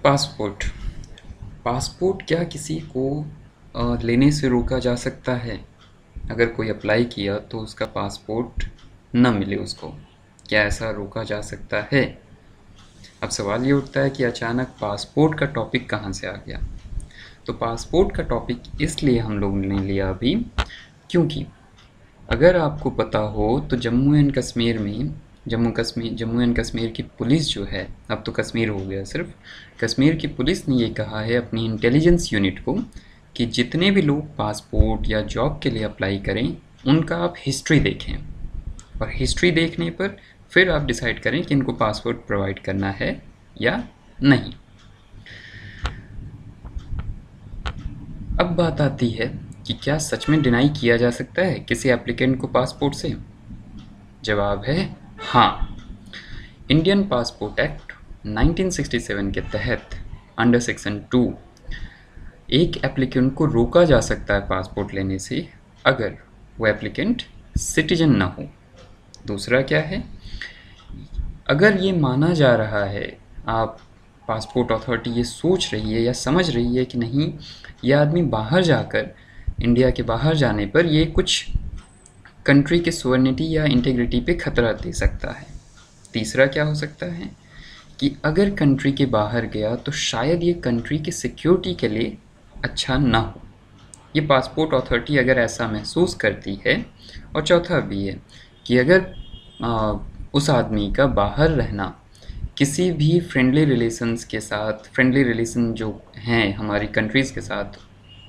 Passport. Passport क्या किसी को लेने से रोका जा सकता है? अगर कोई अप्लाई किया तो उसका पासपोर्ट न मिले उसको, क्या ऐसा रोका जा सकता है? अब सवाल ये उठता है कि अचानक पासपोर्ट का टॉपिक कहाँ से आ गया। तो पासपोर्ट का टॉपिक इसलिए हम लोगों ने लिया अभी क्योंकि अगर आपको पता हो तो जम्मू एंड कश्मीर की पुलिस जो है, अब तो कश्मीर हो गया सिर्फ, कश्मीर की पुलिस ने ये कहा है अपनी इंटेलिजेंस यूनिट को कि जितने भी लोग पासपोर्ट या जॉब के लिए अप्लाई करें उनका आप हिस्ट्री देखें, और हिस्ट्री देखने पर फिर आप डिसाइड करें कि इनको पासपोर्ट प्रोवाइड करना है या नहीं। अब बात आती है कि क्या सच में डिनाई किया जा सकता है किसी एप्लीकेंट को पासपोर्ट से? जवाब है हाँ। इंडियन पासपोर्ट एक्ट 1967 के तहत अंडर सेक्शन 2 एक एप्लीकेंट को रोका जा सकता है पासपोर्ट लेने से अगर वो एप्लीकेंट सिटीजन ना हो। दूसरा क्या है, अगर ये माना जा रहा है, आप पासपोर्ट अथॉरिटी ये सोच रही है या समझ रही है कि नहीं, ये आदमी बाहर जाकर, इंडिया के बाहर जाने पर ये कुछ कंट्री के सोवरेनिटी या इंटीग्रिटी पे खतरा दे सकता है। तीसरा क्या हो सकता है कि अगर कंट्री के बाहर गया तो शायद ये कंट्री की सिक्योरिटी के लिए अच्छा ना हो। ये पासपोर्ट अथॉरिटी अगर ऐसा महसूस करती है। और चौथा भी है कि अगर उस आदमी का बाहर रहना किसी भी फ्रेंडली रिलेशंस के साथ, फ्रेंडली रिलेशन जो हैं हमारी कंट्रीज़ के साथ,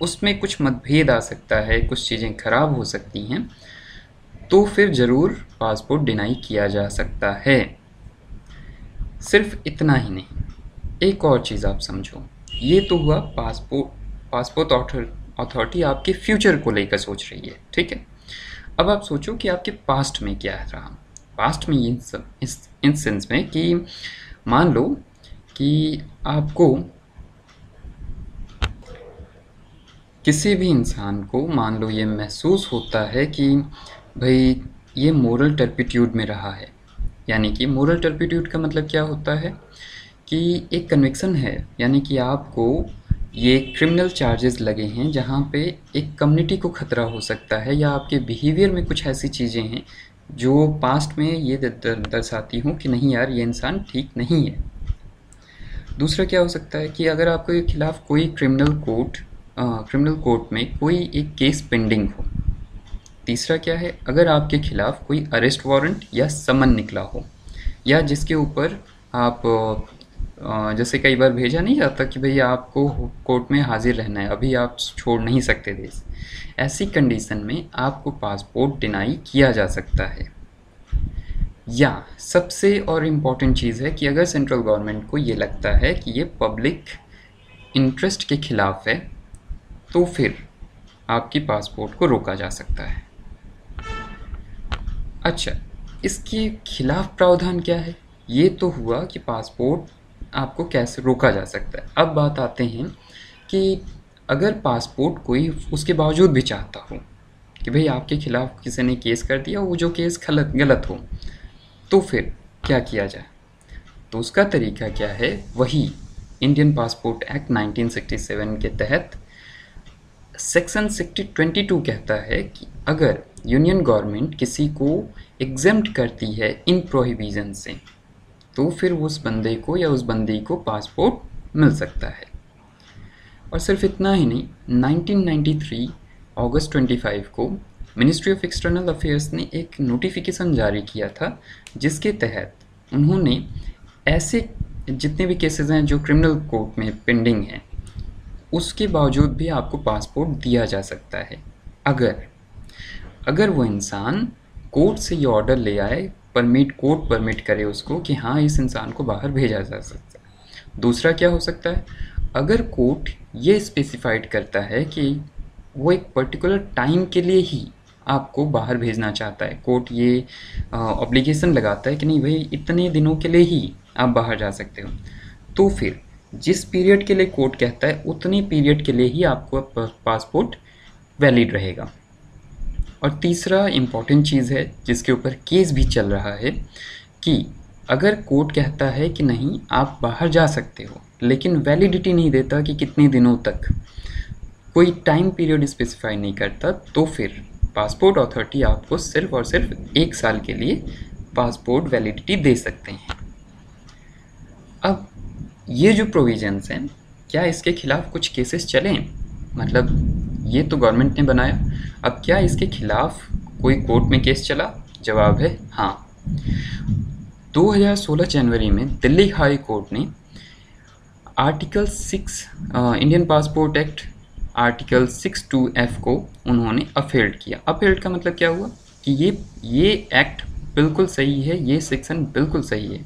उसमें कुछ मतभेद आ सकता है, कुछ चीज़ें ख़राब हो सकती हैं, तो फिर ज़रूर पासपोर्ट डिनाई किया जा सकता है। सिर्फ इतना ही नहीं, एक और चीज़ आप समझो, ये तो हुआ पासपोर्ट अथॉरिटी आपके फ्यूचर को लेकर सोच रही है, ठीक है। अब आप सोचो कि आपके पास्ट में क्या रहा। पास्ट में इस सेंस में कि मान लो कि आपको किसी भी इंसान को, मान लो ये महसूस होता है कि भाई ये मोरल टर्पिट्यूड में रहा है। यानी कि मोरल टर्पिट्यूड का मतलब क्या होता है कि एक कन्विक्शन है, यानी कि आपको ये क्रिमिनल चार्जेस लगे हैं जहाँ पे एक कम्युनिटी को खतरा हो सकता है, या आपके बिहेवियर में कुछ ऐसी चीज़ें हैं जो पास्ट में ये दर्शाती हूँ कि नहीं यार, ये इंसान ठीक नहीं है। दूसरा क्या हो सकता है कि अगर आपके खिलाफ कोई क्रिमिनल कोर्ट में कोई एक केस पेंडिंग हो। तीसरा क्या है, अगर आपके खिलाफ कोई अरेस्ट वारंट या समन निकला हो, या जिसके ऊपर आप जैसे कई बार भेजा नहीं जाता कि भई आपको कोर्ट में हाजिर रहना है, अभी आप छोड़ नहीं सकते देश। ऐसी कंडीशन में आपको पासपोर्ट डिनाई किया जा सकता है। या सबसे और इम्पॉर्टेंट चीज़ है कि अगर सेंट्रल गवर्नमेंट को ये लगता है कि ये पब्लिक इंटरेस्ट के खिलाफ है, तो फिर आपकी पासपोर्ट को रोका जा सकता है। अच्छा, इसके खिलाफ प्रावधान क्या है? ये तो हुआ कि पासपोर्ट आपको कैसे रोका जा सकता है। अब बात आते हैं कि अगर पासपोर्ट कोई उसके बावजूद भी चाहता हो कि भाई आपके खिलाफ किसी ने केस कर दिया, वो जो केस गलत हो, तो फिर क्या किया जाए? तो उसका तरीका क्या है, वही इंडियन पासपोर्ट एक्ट 1967 के तहत सेक्शन 22 कहता है कि अगर यूनियन गवर्नमेंट किसी को एग्जेम्प्ट करती है इन प्रोहिबिशन से, तो फिर उस बंदे को या उस बंदी को पासपोर्ट मिल सकता है। और सिर्फ इतना ही नहीं, 1993 अगस्त 25 को मिनिस्ट्री ऑफ एक्सटर्नल अफेयर्स ने एक नोटिफिकेशन जारी किया था, जिसके तहत उन्होंने ऐसे जितने भी केसेस हैं जो क्रिमिनल कोर्ट में पेंडिंग हैं, उसके बावजूद भी आपको पासपोर्ट दिया जा सकता है अगर वो इंसान कोर्ट से ये ऑर्डर ले आए, कोर्ट परमिट करे उसको कि हाँ, इस इंसान को बाहर भेजा जा सकता है। दूसरा क्या हो सकता है, अगर कोर्ट ये स्पेसिफाइड करता है कि वो एक पर्टिकुलर टाइम के लिए ही आपको बाहर भेजना चाहता है, कोर्ट ये ऑब्लिगेशन लगाता है कि नहीं भाई इतने दिनों के लिए ही आप बाहर जा सकते हो, तो फिर जिस पीरियड के लिए कोर्ट कहता है उतने पीरियड के लिए ही आपको पासपोर्ट वैलिड रहेगा। और तीसरा इम्पॉर्टेंट चीज़ है जिसके ऊपर केस भी चल रहा है कि अगर कोर्ट कहता है कि नहीं आप बाहर जा सकते हो, लेकिन वैलिडिटी नहीं देता कि कितने दिनों तक, कोई टाइम पीरियड स्पेसिफाई नहीं करता, तो फिर पासपोर्ट अथॉरिटी आपको सिर्फ और सिर्फ 1 साल के लिए पासपोर्ट वैलिडिटी दे सकते हैं। अब ये जो प्रोविजंस हैं, क्या इसके खिलाफ कुछ केसेस चले? मतलब ये तो गवर्नमेंट ने बनाया, अब क्या इसके खिलाफ कोई कोर्ट में केस चला? जवाब है हाँ। 2016 जनवरी में दिल्ली हाई कोर्ट ने article 6 Indian passport act article 62F को उन्होंने अपहेल्ड किया। अपहेल्ड का मतलब क्या हुआ कि ये एक्ट बिल्कुल सही है, ये सेक्शन बिल्कुल सही है,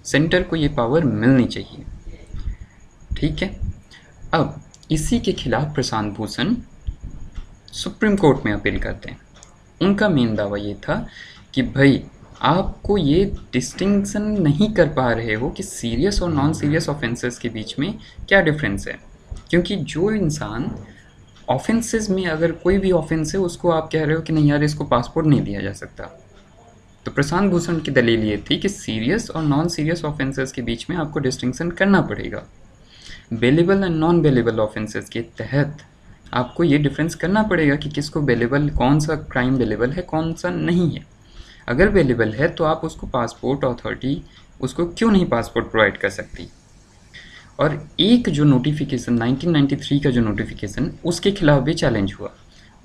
सेंटर को ये पावर मिलनी चाहिए। ठीक है, अब इसी के खिलाफ प्रशांत भूषण सुप्रीम कोर्ट में अपील करते हैं। उनका मेन दावा ये था कि भाई आपको ये डिस्टिंक्शन नहीं कर पा रहे हो कि सीरियस और नॉन सीरियस ऑफेंसेस के बीच में क्या डिफरेंस है, क्योंकि जो इंसान ऑफेंसेस में अगर कोई भी ऑफेंस है उसको आप कह रहे हो कि नहीं यार इसको पासपोर्ट नहीं दिया जा सकता। तो प्रशांत भूषण की दलील ये थी कि सीरियस और नॉन सीरियस ऑफेंसेस के बीच में आपको डिस्टिंक्शन करना पड़ेगा। Bailable and non bailable offences के तहत आपको ये डिफरेंस करना पड़ेगा कि किसको बेलेबल, कौन सा क्राइम बेलेबल है, कौन सा नहीं है। अगर बेलेबल है तो आप उसको पासपोर्ट अथॉरिटी उसको क्यों नहीं पासपोर्ट प्रोवाइड कर सकती। और एक जो नोटिफिकेशन 1993 का जो नोटिफिकेशन, उसके खिलाफ भी चैलेंज हुआ।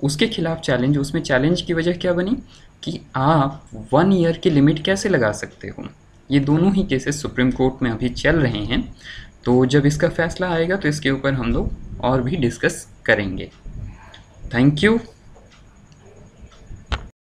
उसके खिलाफ चैलेंज, उसमें चैलेंज की वजह क्या बनी कि आप 1 ईयर की लिमिट कैसे लगा सकते हो। ये दोनों ही केसेस सुप्रीम कोर्ट में अभी चल रहे हैं, तो जब इसका फैसला आएगा तो इसके ऊपर हम लोग और भी डिस्कस करेंगे। Thank you.